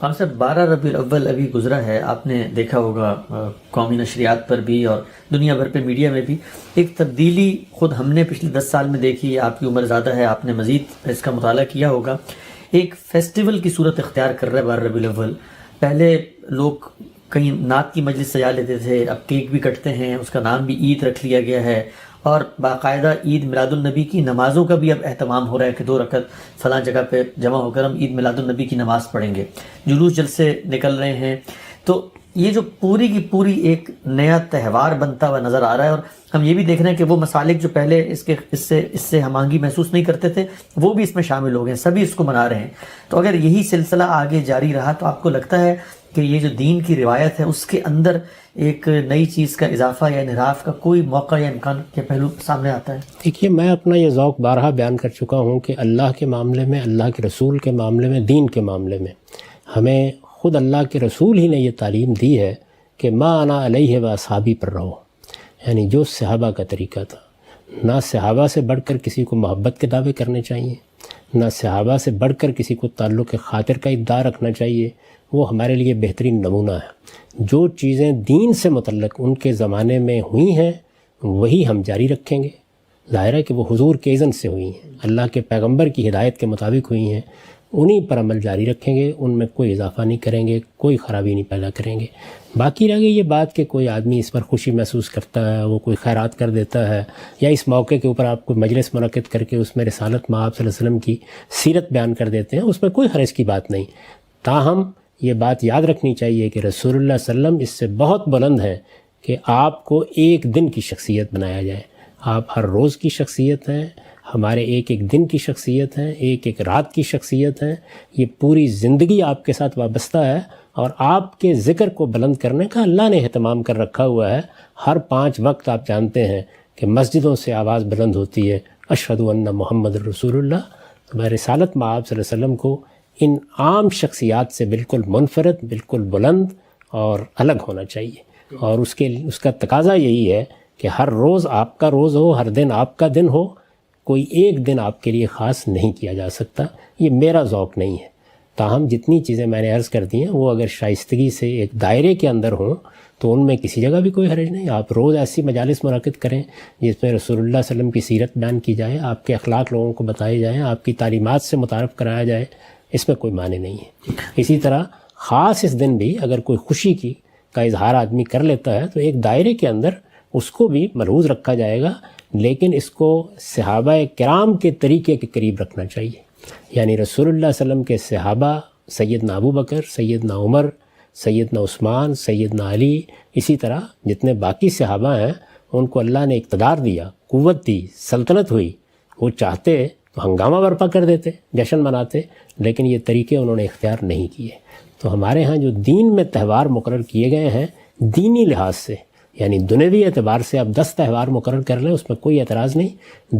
ہم سب 12 ربیع الاول ابھی گزرا ہے، آپ نے دیکھا ہوگا قومی نشریات پر بھی اور دنیا بھر پہ میڈیا میں بھی ایک تبدیلی خود ہم نے پچھلے 10 سال میں دیکھی. آپ کی عمر زیادہ ہے، آپ نے مزید اس کا مطالعہ کیا ہوگا. ایک فیسٹیول کی صورت اختیار کر رہا ہے 12 ربیع الاول. پہلے لوگ کہیں نعت کی مجلس سجا لیتے تھے، اب کیک بھی کٹتے ہیں، اس کا نام بھی عید رکھ لیا گیا ہے، اور باقاعدہ عید میلاد النبی کی نمازوں کا بھی اب اہتمام ہو رہا ہے کہ 2 رکعت فلاں جگہ پہ جمع ہو کر ہم عید میلاد النبی کی نماز پڑھیں گے. جلوس جلسے نکل رہے ہیں. تو یہ جو پوری کی پوری ایک نیا تہوار بنتا ہوا نظر آ رہا ہے، اور ہم یہ بھی دیکھ رہے ہیں کہ وہ مسالک جو پہلے اس سے ہم آہنگی محسوس نہیں کرتے تھے وہ بھی اس میں شامل ہو گئے ہیں، سبھی اس کو منا رہے ہیں. تو اگر یہی سلسلہ آگے جاری رہا تو آپ کو لگتا ہے کہ یہ جو دین کی روایت ہے اس کے اندر ایک نئی چیز کا اضافہ یا انحراف کا کوئی موقع یا امکان کے پہلو سامنے آتا ہے؟ دیکھیے، میں اپنا یہ ذوق بارہا بیان کر چکا ہوں کہ اللہ کے معاملے میں، اللہ کے رسول کے معاملے میں، دین کے معاملے میں ہمیں خود اللہ کے رسول ہی نے یہ تعلیم دی ہے کہ ما انا علیہ و اصحابی پر رہو. یعنی جو صحابہ کا طریقہ تھا. نہ صحابہ سے بڑھ کر کسی کو محبت کے دعوے کرنے چاہیے، نہ صحابہ سے بڑھ کر کسی کو تعلق خاطر کا ادعا رکھنا چاہیے. وہ ہمارے لیے بہترین نمونہ ہے. جو چیزیں دین سے متعلق ان کے زمانے میں ہوئی ہیں وہی ہم جاری رکھیں گے. ظاہر ہے کہ وہ حضور کے اذن سے ہوئی ہیں، اللہ کے پیغمبر کی ہدایت کے مطابق ہوئی ہیں، انہی پر عمل جاری رکھیں گے. ان میں کوئی اضافہ نہیں کریں گے، کوئی خرابی نہیں پیدا کریں گے. باقی رہ گئی یہ بات کہ کوئی آدمی اس پر خوشی محسوس کرتا ہے، وہ کوئی خیرات کر دیتا ہے، یا اس موقع کے اوپر آپ کو مجلس منعقد کر کے اس میں رسالت مآب صلی اللہ علیہ وسلم کی سیرت بیان کر دیتے ہیں، اس میں کوئی حرج کی بات نہیں. تاہم یہ بات یاد رکھنی چاہیے کہ رسول اللہ صلی اللہ علیہ وسلم اس سے بہت بلند ہے کہ آپ کو ایک دن کی شخصیت بنایا جائے. آپ ہر روز کی شخصیت ہیں، ہمارے ایک ایک دن کی شخصیت ہیں، ایک ایک رات کی شخصیت ہیں. یہ پوری زندگی آپ کے ساتھ وابستہ ہے، اور آپ کے ذکر کو بلند کرنے کا اللہ نے اہتمام کر رکھا ہوا ہے. ہر 5 وقت آپ جانتے ہیں کہ مسجدوں سے آواز بلند ہوتی ہے، اشہد ان محمد رسول اللہ. تو رسالت مآب صلی اللہ علیہ وسلم کو ان عام شخصیات سے بالکل منفرد، بالکل بلند اور الگ ہونا چاہیے. اور اس کا تقاضا یہی ہے کہ ہر روز آپ کا روز ہو، ہر دن آپ کا دن ہو. کوئی ایک دن آپ کے لیے خاص نہیں کیا جا سکتا. یہ میرا ذوق نہیں ہے. تاہم جتنی چیزیں میں نے عرض کر دی ہیں وہ اگر شائستگی سے ایک دائرے کے اندر ہوں تو ان میں کسی جگہ بھی کوئی حرج نہیں. آپ روز ایسی مجالس منعقد کریں جس میں رسول اللہ صلی اللہ علیہ وسلم کی سیرت بیان کی جائے، آپ کے اخلاق لوگوں کو بتائے جائیں، آپ کی تعلیمات سے متعارف کرایا جائے. اس میں کوئی معنی نہیں ہے. اسی طرح خاص اس دن بھی اگر کوئی خوشی کا اظہار آدمی کر لیتا ہے تو ایک دائرے کے اندر اس کو بھی ملحوظ رکھا جائے گا، لیکن اس کو صحابہ کرام کے طریقے کے قریب رکھنا چاہیے. یعنی رسول اللہ صلی اللہ علیہ وسلم کے صحابہ سیدنا ابو بکر، سیدنا عمر، سیدنا عثمان، سیدنا علی، اسی طرح جتنے باقی صحابہ ہیں ان کو اللہ نے اقتدار دیا، قوت دی، سلطنت ہوئی. وہ چاہتے تو ہنگامہ برپا کر دیتے، جشن مناتے، لیکن یہ طریقے انہوں نے اختیار نہیں کیے. تو ہمارے ہاں جو دین میں تہوار مقرر کیے گئے ہیں دینی لحاظ سے، یعنی دنیوی اعتبار سے اب 10 تہوار مقرر کر لیں، اس میں کوئی اعتراض نہیں.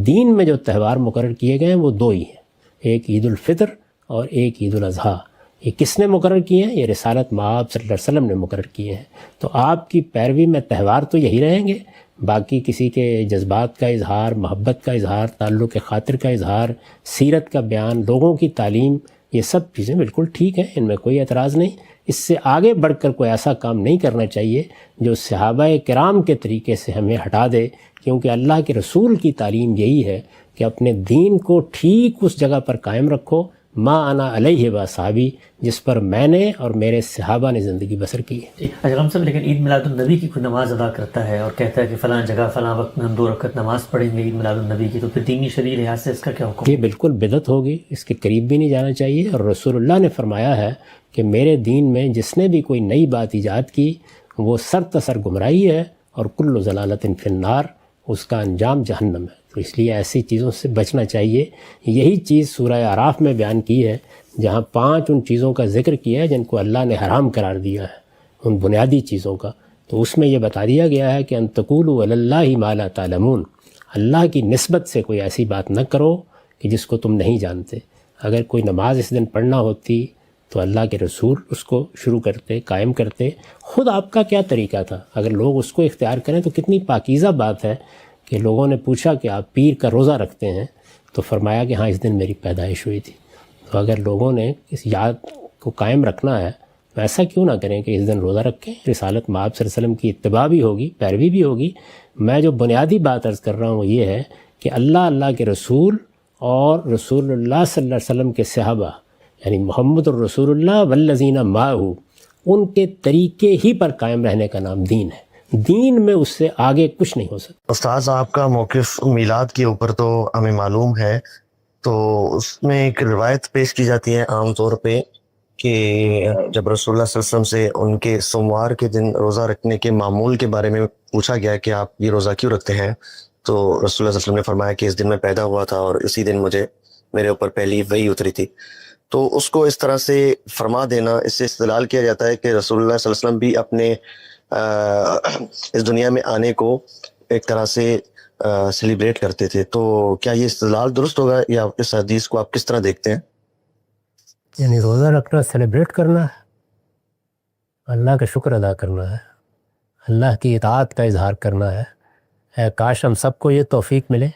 دین میں جو تہوار مقرر کیے گئے ہیں وہ 2 ہی ہیں، ایک عید الفطر اور ایک عید الاضحیٰ. یہ کس نے مقرر کیے ہیں؟ یہ رسالت مآب صلی اللہ علیہ وسلم نے مقرر کیے ہیں. تو آپ کی پیروی میں تہوار تو یہی رہیں گے. باقی کسی کے جذبات کا اظہار، محبت کا اظہار، تعلق خاطر کا اظہار، سیرت کا بیان، لوگوں کی تعلیم، یہ سب چیزیں بالکل ٹھیک ہیں، ان میں کوئی اعتراض نہیں. اس سے آگے بڑھ کر کوئی ایسا کام نہیں کرنا چاہیے جو صحابہ کرام کے طریقے سے ہمیں ہٹا دے، کیونکہ اللہ کے رسول کی تعلیم یہی ہے کہ اپنے دین کو ٹھیک اس جگہ پر قائم رکھو، ما انا علیہ و اصحابی، جس پر میں نے اور میرے صحابہ نے زندگی بسر کی ہے. اچھا ہم سب، لیکن عید میلاد النبی کی کوئی نماز ادا کرتا ہے اور کہتا ہے کہ فلاں جگہ فلاں وقت میں ہم 2 رکعت نماز پڑھیں گے عید میلاد النبی کی، تو پھر دینی شرعی لحاظ سے اس کا کیا حکم؟ یہ بالکل بدعت ہوگی، اس کے قریب بھی نہیں جانا چاہیے. اور رسول اللہ نے فرمایا ہے کہ میرے دین میں جس نے بھی کوئی نئی بات ایجاد کی وہ سرتسر گمراہی ہے، اور کل ضلالت فی النار، اس کا انجام جہنم ہے. تو اس لیے ایسی چیزوں سے بچنا چاہیے. یہی چیز سورہ اعراف میں بیان کی ہے، جہاں 5 ان چیزوں کا ذکر کیا ہے جن کو اللہ نے حرام قرار دیا ہے، ان بنیادی چیزوں کا. تو اس میں یہ بتا دیا گیا ہے کہ ان تقولوا علی اللہ ما لا تعلمون، اللہ کی نسبت سے کوئی ایسی بات نہ کرو کہ جس کو تم نہیں جانتے. اگر کوئی نماز اس دن پڑھنا ہوتی تو اللہ کے رسول اس کو شروع کرتے، قائم کرتے. خود آپ کا کیا طریقہ تھا؟ اگر لوگ اس کو اختیار کریں تو کتنی پاکیزہ بات ہے کہ لوگوں نے پوچھا کہ آپ پیر کا روزہ رکھتے ہیں، تو فرمایا کہ ہاں اس دن میری پیدائش ہوئی تھی. تو اگر لوگوں نے اس یاد کو قائم رکھنا ہے تو ایسا کیوں نہ کریں کہ اس دن روزہ رکھیں. رسالت مآب صلی اللہ علیہ وسلم کی اتباع بھی ہوگی, پیروی بھی ہوگی. میں جو بنیادی بات عرض کر رہا ہوں وہ یہ ہے کہ اللہ کے رسول اور رسول اللہ صلی اللہ علیہ وسلم کے صحابہ یعنی محمد الرسول اللہ والذین معہ, ان کے طریقے ہی پر قائم رہنے کا نام دین ہے. دین میں اس سے آگے کچھ نہیں ہو سکتا. استاذ آپ کا موقف میلاد کے اوپر تو ہمیں معلوم ہے, تو اس میں ایک روایت پیش کی جاتی ہے عام طور پہ کہ جب رسول اللہ صلی اللہ علیہ وسلم سے ان کے سوموار کے دن روزہ رکھنے کے معمول کے بارے میں پوچھا گیا کہ آپ یہ روزہ کیوں رکھتے ہیں, تو رسول اللہ صلی اللہ علیہ وسلم نے فرمایا کہ اس دن میں پیدا ہوا تھا اور اسی دن میرے اوپر پہلی وحی اتری تھی. تو اس کو اس طرح سے فرما دینا, اس سے استدلال کیا جاتا ہے کہ رسول اللہ صلی اللہ علیہ وسلم بھی اپنے اس دنیا میں آنے کو ایک طرح سے سیلیبریٹ کرتے تھے. تو کیا یہ استدلال درست ہوگا یا اس حدیث کو آپ کس طرح دیکھتے ہیں؟ یعنی روزہ رکھنا سیلیبریٹ کرنا ہے, اللہ کا شکر ادا کرنا ہے, اللہ کی اطاعت کا اظہار کرنا ہے. کاش ہم سب کو یہ توفیق ملے.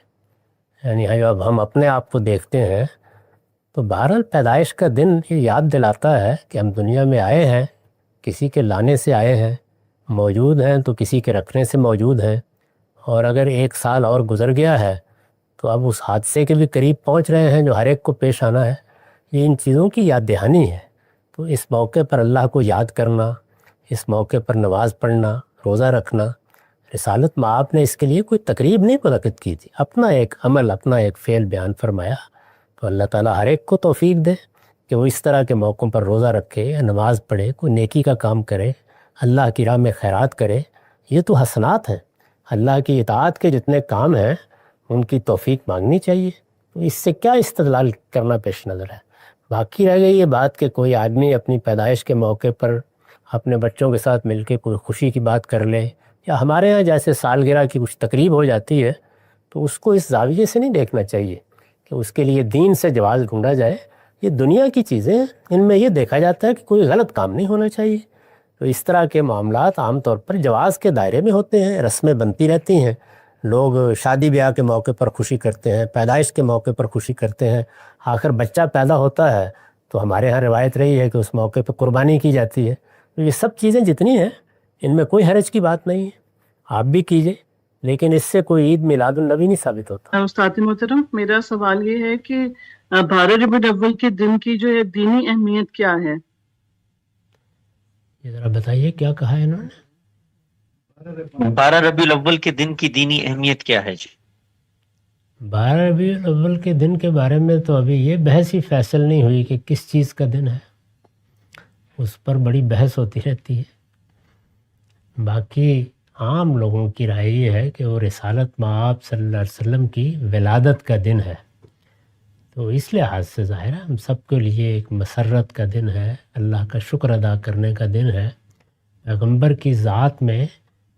یعنی اب ہم اپنے آپ کو دیکھتے ہیں تو بہرحال پیدائش کا دن یہ یاد دلاتا ہے کہ ہم دنیا میں آئے ہیں, کسی کے لانے سے آئے ہیں, موجود ہیں تو کسی کے رکھنے سے موجود ہیں, اور اگر ایک سال اور گزر گیا ہے تو اب اس حادثے کے بھی قریب پہنچ رہے ہیں جو ہر ایک کو پیش آنا ہے. یہ ان چیزوں کی یاد دہانی ہے. تو اس موقع پر اللہ کو یاد کرنا, اس موقع پر نماز پڑھنا, روزہ رکھنا. رسالت مآب نے اس کے لیے کوئی تقریب نہیں منعقد کی تھی, اپنا ایک عمل, اپنا ایک فعل بیان فرمایا. تو اللہ تعالیٰ ہر ایک کو توفیق دے کہ وہ اس طرح کے موقعوں پر روزہ رکھے یا نماز پڑھے, کوئی نیکی کا کام کرے, اللہ کی راہ میں خیرات کرے. یہ تو حسنات ہیں. اللہ کی اطاعت کے جتنے کام ہیں ان کی توفیق مانگنی چاہیے. تو اس سے کیا استدلال کرنا پیش نظر ہے. باقی رہ گئی یہ بات کہ کوئی آدمی اپنی پیدائش کے موقع پر اپنے بچوں کے ساتھ مل کے کوئی خوشی کی بات کر لے, یا ہمارے ہاں جیسے سالگرہ کی کچھ تقریب ہو جاتی ہے تو اس کو اس زاویے سے نہیں دیکھنا چاہیے کہ اس کے لیے دین سے جواز ڈھونڈا جائے. یہ دنیا کی چیزیں ہیں, ان میں یہ دیکھا جاتا ہے کہ کوئی غلط کام نہیں ہونا چاہیے. تو اس طرح کے معاملات عام طور پر جواز کے دائرے میں ہوتے ہیں, رسمیں بنتی رہتی ہیں. لوگ شادی بیاہ کے موقع پر خوشی کرتے ہیں, پیدائش کے موقع پر خوشی کرتے ہیں. آخر بچہ پیدا ہوتا ہے تو ہمارے ہاں روایت رہی ہے کہ اس موقع پہ قربانی کی جاتی ہے. تو یہ سب چیزیں جتنی ہیں ان میں کوئی حرج کی بات نہیں ہے, آپ بھی کیجئے, لیکن اس سے کوئی عید میلاد النبی نہیں ثابت ہوتا. استاد محترم, میرا سوال یہ ہے کہ 12 ربیع الاول کے دن کی جو ہے دینی اہمیت کیا ہے؟ یہ ذرا بتائیے کیا کہا ہے انہوں نے. 12 ربیع الاول کے دن کی دینی اہمیت کیا ہے؟ جی 12 ربیع الاول کے دن کے بارے میں تو ابھی یہ بحث ہی فیصل نہیں ہوئی کہ کس چیز کا دن ہے, اس پر بڑی بحث ہوتی رہتی ہے. باقی عام لوگوں کی رائے یہ ہے کہ وہ رسالت مآب صلی اللہ علیہ وسلم کی ولادت کا دن ہے. تو اس لحاظ سے ظاہر ہے ہم سب کے لیے ایک مسرت کا دن ہے, اللہ کا شکر ادا کرنے کا دن ہے. پیغمبر کی ذات میں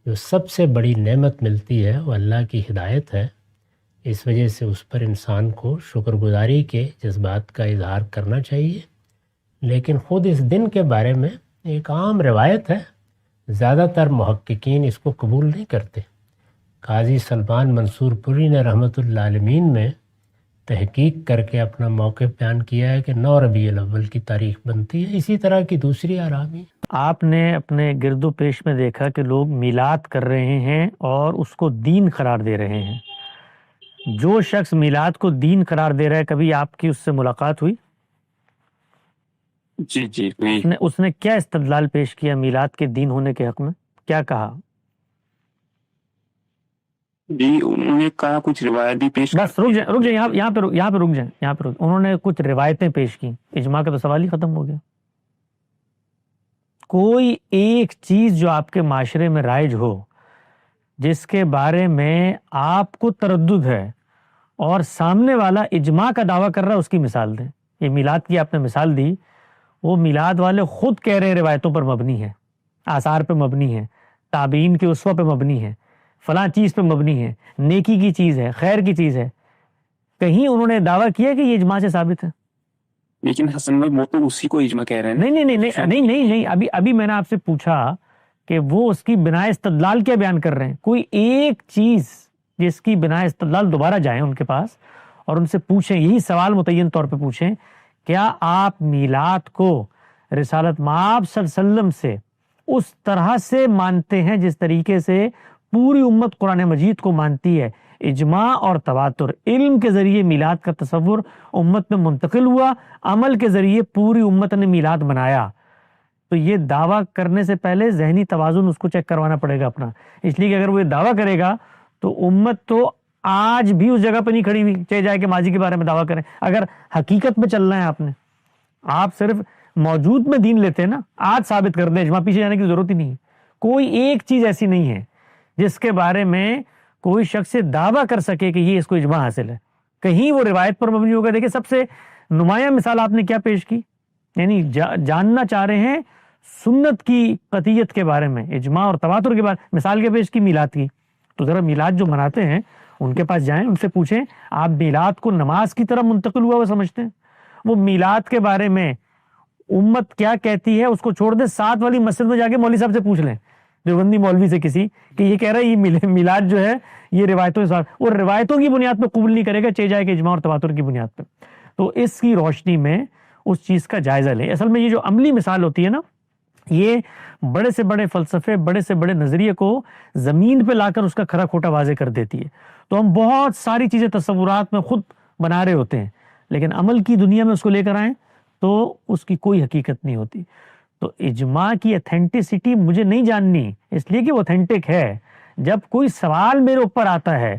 جو سب سے بڑی نعمت ملتی ہے وہ اللہ کی ہدایت ہے. اس وجہ سے اس پر انسان کو شکر گزاری کے جذبات کا اظہار کرنا چاہیے. لیکن خود اس دن کے بارے میں ایک عام روایت ہے, زیادہ تر محققین اس کو قبول نہیں کرتے. قاضی سلمان منصور پوری نے رحمۃ اللہ عالمین میں تحقیق کر کے اپنا موقف بیان کیا ہے کہ 9 ربیع الاول کی تاریخ بنتی ہے. اسی طرح کی دوسری آراء بھی. آپ نے اپنے گرد و پیش میں دیکھا کہ لوگ میلاد کر رہے ہیں اور اس کو دین قرار دے رہے ہیں. جو شخص میلاد کو دین قرار دے رہا ہے, کبھی آپ کی اس سے ملاقات ہوئی؟ جی اس نے کیا استدلال پیش کیا میلاد کے دین ہونے کے حق میں؟ کیا کہا؟ جی انہوں نے کہا کچھ روایت بھی پیش. بس رک جائیں یہاں پہ رک جائیں. انہوں نے کچھ روایتیں پیش کی, اجماع کا تو سوال ہی ختم ہو گیا. کوئی ایک چیز جو آپ کے معاشرے میں رائج ہو, جس کے بارے میں آپ کو تردد ہے اور سامنے والا اجماع کا دعویٰ کر رہا ہے, اس کی مثال دیں. یہ میلاد کی آپ نے مثال دی, وہ میلاد والے خود کہہ رہے ہیں روایتوں پر مبنی ہے, آثار پہ مبنی ہے, تابعین کے اسوہ پہ مبنی ہے, فلاں چیز پہ مبنی ہے, نیکی کی چیز ہے, خیر کی چیز ہے. کہیں انہوں نے دعویٰ کیا کہ یہ اجماع سے ثابت ہے؟ لیکن حسن بھائی وہ تو اسی کو اجماع کہہ رہے ہیں. نہیں, ابھی میں نے آپ سے پوچھا کہ وہ اس کی بنا استدلال کیا بیان کر رہے ہیں. کوئی ایک چیز جس کی بنا استدلال دوبارہ جائیں ان کے پاس اور ان سے پوچھیں, یہی سوال متعین طور پہ پوچھیں, کیا آپ میلاد کو رسالت مآب صلی اللہ علیہ وسلم سے اس طرح سے مانتے ہیں جس طریقے سے پوری امت قرآن مجید کو مانتی ہے. اجماع اور تواتر، علم کے ذریعے میلاد کا تصور امت میں منتقل ہوا، عمل کے ذریعے پوری امت نے میلاد منایا. تو یہ دعویٰ کرنے سے پہلے ذہنی توازن اس کو چیک کروانا پڑے گا اپنا، اس لیے کہ اگر وہ یہ دعویٰ کرے گا تو امت تو آج بھی اس جگہ پہ نہیں کھڑی ہوئی، چاہے جائے کہ ماضی کے بارے میں دعویٰ کریں. اگر حقیقت میں چلنا ہے آپ صرف موجود میں دین لیتے ہیں نا، آج ثابت کر دیں، اجماع پیچھے جانے کی ضرورت ہی نہیں ہے. کوئی ایک چیز ایسی نہیں ہے جس کے بارے میں کوئی شخص دعویٰ کر سکے کہ یہ اس کو اجماع حاصل ہے. کہیں وہ روایت پر مبنی ہوگا. دیکھیں سب سے نمایاں مثال آپ نے کیا پیش کی، یعنی جاننا چاہ رہے ہیں سنت کی قطعیت کے بارے میں، اجماع اور تواتر کے بارے میں. مثال کے پیش کی میلاد کی. تو ذرا میلاد جو مناتے ہیں ان کے پاس جائیں، ان سے پوچھیں آپ میلاد کو نماز کی طرح منتقل ہوا وہ سمجھتے ہیں؟ وہ میلاد کے بارے میں امت کیا کہتی ہے اس کو چھوڑ دیں، 7 والی مسجد میں جا کے مولوی صاحب سے پوچھ لیں، دیوبندی مولوی سے کسی، کہ یہ کہہ رہا ہے یہ میلاد جو ہے یہ روایتوں کے ساتھ، اور روایتوں کی بنیاد پہ قبول نہیں کرے گا، چاہے جائے کہ اجماع اور تواتر کی بنیاد پہ. تو اس کی روشنی میں اس چیز کا جائزہ لیں. اصل میں یہ جو عملی مثال ہوتی ہے نا، یہ بڑے سے بڑے فلسفے، بڑے سے بڑے نظریے کو زمین پہ لا کر اس کا کھرا کھوٹا واضح کر دیتی ہے. تو ہم بہت ساری چیزیں تصورات میں خود بنا رہے ہوتے ہیں، لیکن عمل کی دنیا میں اس کو لے کر آئیں تو اس کی کوئی حقیقت نہیں ہوتی. تو اجماع کی ایتھینٹسٹی مجھے نہیں جاننی، اس لیے کہ وہ ایتھینٹک ہے. جب کوئی سوال میرے اوپر آتا ہے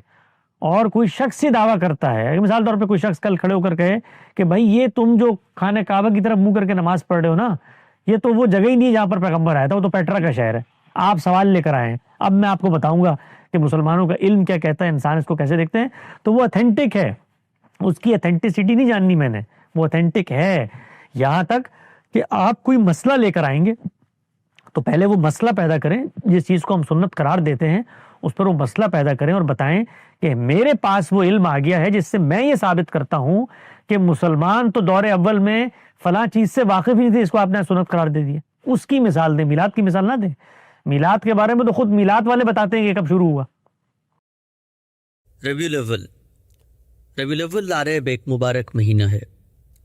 اور کوئی شخص یہ دعویٰ کرتا ہے، مثال طور پہ کوئی شخص کل کھڑے ہو کر کہے کہ بھائی یہ تم جو خانہ کعبہ کی طرف منہ کر کے نماز پڑھ رہے ہو نا، یہ تو وہ جگہ ہی نہیں جہاں پر پیغمبر آیا تھا، وہ تو پیٹرا کا شہر ہے. آپ سوال لے کر آئے ہیں، اب میں آپ کو بتاؤں گا کہ مسلمانوں کا علم کیا کہتا ہے، انسان اس کو کیسے دیکھتے ہیں. تو وہ ایتھینٹک ہے، اس کی ایتھینٹسٹی نہیں جاننی میں نے، وہ ایتھینٹک ہے. یہاں تک کہ آپ کوئی مسئلہ لے کر آئیں گے تو پہلے وہ مسئلہ پیدا کریں، جس چیز کو ہم سنت قرار دیتے ہیں اس پر وہ مسئلہ پیدا کریں اور بتائیں کہ میرے پاس وہ علم آ گیا ہے جس سے میں یہ ثابت کرتا ہوں کہ مسلمان تو دور اول میں فلاں چیز سے واقف ہی نہیں تھے، اس کو آپ نے سنت قرار دے دیا. اس کی مثال دیں، میلاد کی مثال نہ دیں. میلاد کے بارے میں تو خود میلاد والے بتاتے ہیں کہ کب شروع ہوا. ربیع الاول عرب ایک مبارک مہینہ ہے.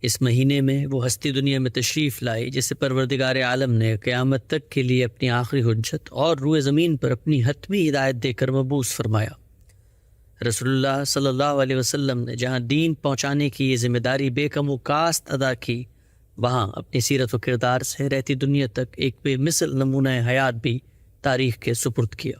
اس مہینے میں وہ ہستی دنیا میں تشریف لائی جسے پروردگار عالم نے قیامت تک کے لیے اپنی آخری حجت اور روئے زمین پر اپنی حتمی ہدایت دے کر مبعوث فرمایا. رسول اللہ صلی اللہ علیہ وسلم نے جہاں دین پہنچانے کی یہ ذمہ داری بے کم و کاست ادا کی، وہاں اپنی سیرت و کردار سے رہتی دنیا تک ایک بے مثل نمونہ حیات بھی تاریخ کے سپرد کیا.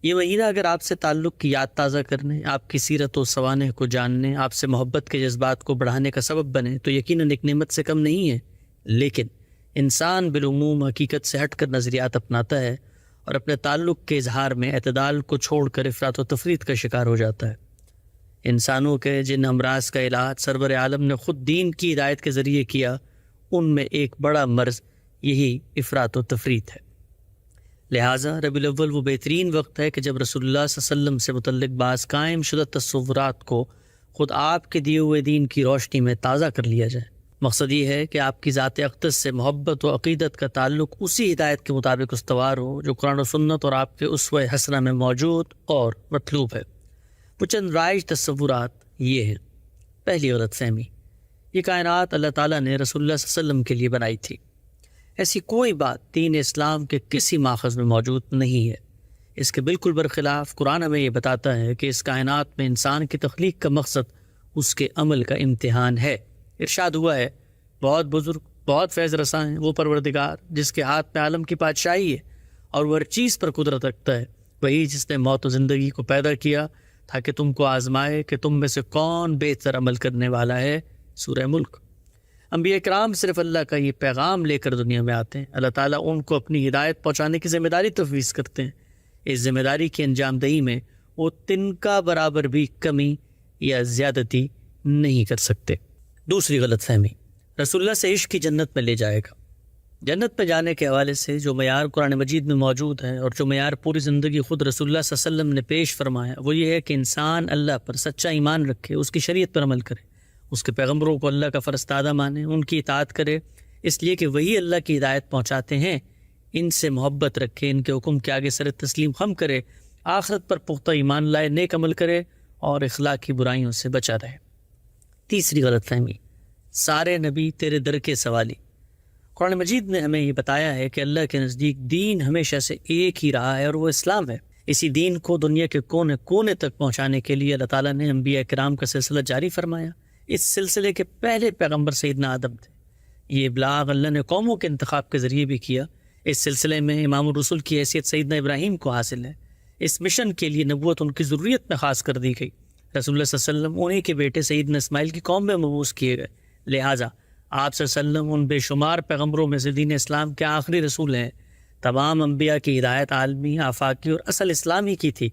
یہ مہینہ اگر آپ سے تعلق کی یاد تازہ کرنے، آپ کی سیرت و سوانح کو جاننے، آپ سے محبت کے جذبات کو بڑھانے کا سبب بنے تو یقیناً ایک نعمت سے کم نہیں ہے. لیکن انسان بالعموم حقیقت سے ہٹ کر نظریات اپناتا ہے اور اپنے تعلق کے اظہار میں اعتدال کو چھوڑ کر افراط و تفریط کا شکار ہو جاتا ہے. انسانوں کے جن امراض کا علاج سرور عالم نے خود دین کی ہدایت کے ذریعے کیا، ان میں ایک بڑا مرض یہی افراط و تفریط ہے. لہٰذا ربیع الاول وہ بہترین وقت ہے کہ جب رسول اللہ صلی اللہ علیہ وسلم سے متعلق بعض قائم شدہ تصورات کو خود آپ کے دیے ہوئے دین کی روشنی میں تازہ کر لیا جائے. مقصد یہ ہے کہ آپ کی ذات اقدس سے محبت و عقیدت کا تعلق اسی ہدایت کے مطابق استوار ہو جو قرآن و سنت اور آپ کے اسوہ حسنہ میں موجود اور مطلوب ہے. وہ چند رائج تصورات یہ ہیں. پہلی غلط فہمی، یہ کائنات اللہ تعالیٰ نے رسول اللہ صلی اللہ علیہ وسلم کے لیے بنائی تھی. ایسی کوئی بات دین اسلام کے کسی ماخذ میں موجود نہیں ہے. اس کے بالکل برخلاف قرآن ہمیں یہ بتاتا ہے کہ اس کائنات میں انسان کی تخلیق کا مقصد اس کے عمل کا امتحان ہے. ارشاد ہوا ہے، بہت بزرگ، بہت فیض رساں ہیں وہ پروردگار جس کے ہاتھ میں عالم کی بادشاہی ہے اور وہ ہر چیز پر قدرت رکھتا ہے. وہی جس نے موت و زندگی کو پیدا کیا تاکہ تم کو آزمائے کہ تم میں سے کون بہتر عمل کرنے والا ہے. سورہ ملک. انبیاء کرام صرف اللہ کا یہ پیغام لے کر دنیا میں آتے ہیں. اللہ تعالیٰ ان کو اپنی ہدایت پہنچانے کی ذمہ داری تفویض کرتے ہیں. اس ذمہ داری کی انجام دہی میں وہ تنکا برابر بھی کمی یا زیادتی نہیں کر سکتے. دوسری غلط فہمی، رسول اللہ سے عشق کی جنت میں لے جائے گا. جنت میں جانے کے حوالے سے جو معیار قرآن مجید میں موجود ہے اور جو معیار پوری زندگی خود رسول اللہ صلی اللہ علیہ وسلم نے پیش فرمایا، وہ یہ ہے کہ انسان اللہ پر سچا ایمان رکھے، اس کی شریعت پر عمل کرے، اس کے پیغمبروں کو اللہ کا فرستادہ مانے، ان کی اطاعت کرے اس لیے کہ وہی اللہ کی ہدایت پہنچاتے ہیں. ان سے محبت رکھے، ان کے حکم کے آگے سر تسلیم خم کرے، آخرت پر پختہ ایمان لائے، نیک عمل کرے اور اخلاق کی برائیوں سے بچا رہے. تیسری غلط فہمی، سارے نبی تیرے در کے سوالی. قرآن مجید نے ہمیں یہ بتایا ہے کہ اللہ کے نزدیک دین ہمیشہ سے ایک ہی رہا ہے اور وہ اسلام ہے۔ اسی دین کو دنیا کے کونے کونے تک پہنچانے کے لیے اللہ تعالیٰ نے انبیاء کرام کا سلسلہ جاری فرمایا۔ اس سلسلے کے پہلے پیغمبر سیدنا آدم تھے۔ یہ ابلاغ اللہ نے قوموں کے انتخاب کے ذریعے بھی کیا۔ اس سلسلے میں امام الرسل کی حیثیت سیدنا ابراہیم کو حاصل ہے۔ اس مشن کے لیے نبوت ان کی ضروریت میں خاص کر دی گئی۔ رسول اللہ صلی اللہ علیہ وسلم انہی کے بیٹے سیدنا اسماعیل کی قوم میں مبعوث کیے گئے، لہٰذا آپ صلی اللہ علیہ وسلم ان بے شمار پیغمبروں میں سے دین اسلام کے آخری رسول ہیں۔ تمام انبیاء کی ہدایت عالمی، آفاقی اور اصل اسلامی کی تھی۔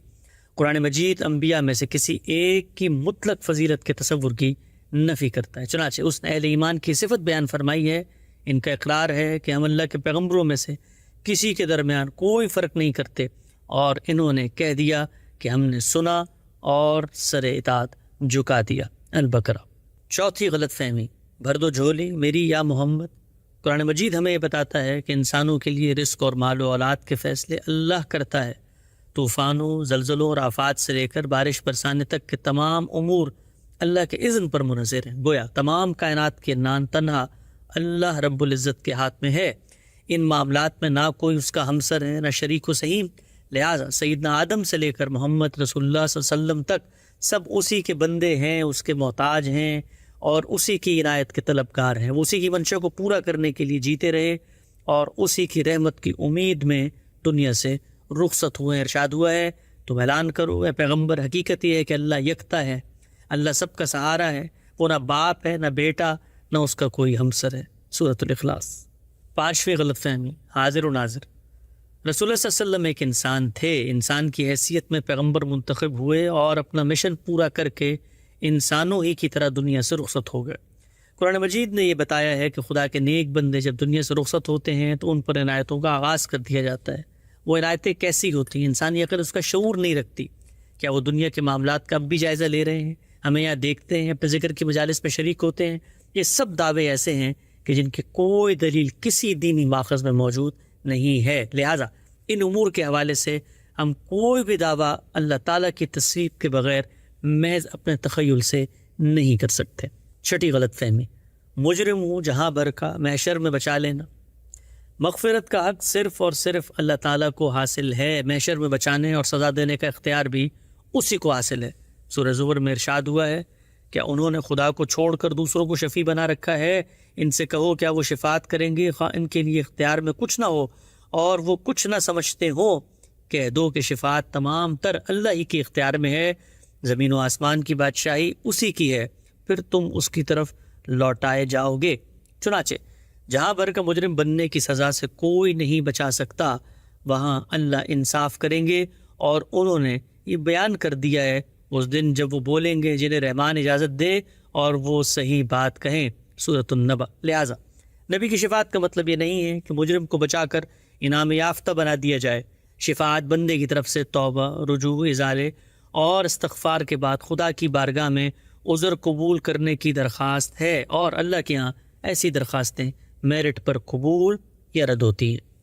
قرآن مجید انبیاء میں سے کسی ایک کی مطلق فضیلت کے تصور کی نفی کرتا ہے، چنانچہ اس نے اہل ایمان کی صفت بیان فرمائی ہے۔ ان کا اقرار ہے کہ ہم اللہ کے پیغمبروں میں سے کسی کے درمیان کوئی فرق نہیں کرتے، اور انہوں نے کہہ دیا کہ ہم نے سنا اور سر اطاعت جھکا دیا۔ البقرہ۔ چوتھی غلط فہمی، بھر دو جھولی میری یا محمد۔ قرآن مجید ہمیں یہ بتاتا ہے کہ انسانوں کے لیے رزق اور مال و اولاد کے فیصلے اللہ کرتا ہے۔ طوفانوں، زلزلوں اور آفات سے لے کر بارش برسانے تک کے تمام امور اللہ کے اذن پر منحصر ہیں، گویا تمام کائنات کے نان تنہا اللہ رب العزت کے ہاتھ میں ہے۔ ان معاملات میں نہ کوئی اس کا ہمسر ہے نہ شریک و سہیم، لہٰذا سیدنا آدم سے لے کر محمد رسول اللہ صلی اللہ علیہ وسلم تک سب اسی کے بندے ہیں، اس کے محتاج ہیں اور اسی کی عنایت کے طلبگار ہیں۔ وہ اسی کی منشا کو پورا کرنے کے لیے جیتے رہے اور اسی کی رحمت کی امید میں دنیا سے رخصت ہوئے۔ ارشاد ہوا ہے تم اعلان کرو اے پیغمبر، حقیقت یہ ہے کہ اللہ یکتا ہے، اللہ سب کا سہارا ہے، وہ نہ باپ ہے نہ بیٹا نہ اس کا کوئی ہمسر ہے۔ سورۃ الاخلاص۔ پانچویں غلط فہمی، حاضر و ناظر۔ رسول اللہ صلی اللہ علیہ وسلم ایک انسان تھے، انسان کی حیثیت میں پیغمبر منتخب ہوئے اور اپنا مشن پورا کر کے انسانوں ہی کی طرح دنیا سے رخصت ہو گئے۔ قرآن مجید نے یہ بتایا ہے کہ خدا کے نیک بندے جب دنیا سے رخصت ہوتے ہیں تو ان پر عنایتوں کا آغاز کر دیا جاتا ہے۔ وہ عنایتیں کیسی ہوتی ہیں؟ انسانی عقل اس کا شعور نہیں رکھتی۔ کیا وہ دنیا کے معاملات کا اب بھی جائزہ لے رہے ہیں؟ ہمیں یہاں دیکھتے ہیں، اپنے ذکر کی مجالس میں شریک ہوتے ہیں۔ یہ سب دعوے ایسے ہیں کہ جن کی کوئی دلیل کسی دینی ماخذ میں موجود نہیں ہے، لہٰذا ان امور کے حوالے سے ہم کوئی بھی دعویٰ اللہ تعالیٰ کی تصریف کے بغیر محض اپنے تخیل سے نہیں کر سکتے۔ چھٹی غلط فہمی، مجرم ہوں جہاں بھر کا محشر میں بچا لینا۔ مغفرت کا حق صرف اور صرف اللہ تعالیٰ کو حاصل ہے، محشر میں بچانے اور سزا دینے کا اختیار بھی اسی کو حاصل ہے۔ سورہ زمر میں ارشاد ہوا ہے کیا انہوں نے خدا کو چھوڑ کر دوسروں کو شفیع بنا رکھا ہے؟ ان سے کہو کیا وہ شفاعت کریں گے خواہ ان کے لیے اختیار میں کچھ نہ ہو اور وہ کچھ نہ سمجھتے ہوں؟ کہہ دو کہ شفاعت تمام تر اللہ ہی کے اختیار میں ہے، زمین و آسمان کی بادشاہی اسی کی ہے، پھر تم اس کی طرف لوٹائے جاؤ گے۔ چنانچہ جہاں بھر کا مجرم بننے کی سزا سے کوئی نہیں بچا سکتا، وہاں اللہ انصاف کریں گے، اور انہوں نے یہ بیان کر دیا ہے اس دن جب وہ بولیں گے جنہیں رحمان اجازت دے اور وہ صحیح بات کہیں۔ سورۃ النبأ۔ لہٰذا نبی کی شفاعت کا مطلب یہ نہیں ہے کہ مجرم کو بچا کر انعام یافتہ بنا دیا جائے۔ شفاعت بندے کی طرف سے توبہ، رجوع، ازالے اور استغفار کے بعد خدا کی بارگاہ میں عذر قبول کرنے کی درخواست ہے، اور اللہ کے ہاں ایسی درخواستیں میرٹ پر قبول یا رد ہوتی ہیں۔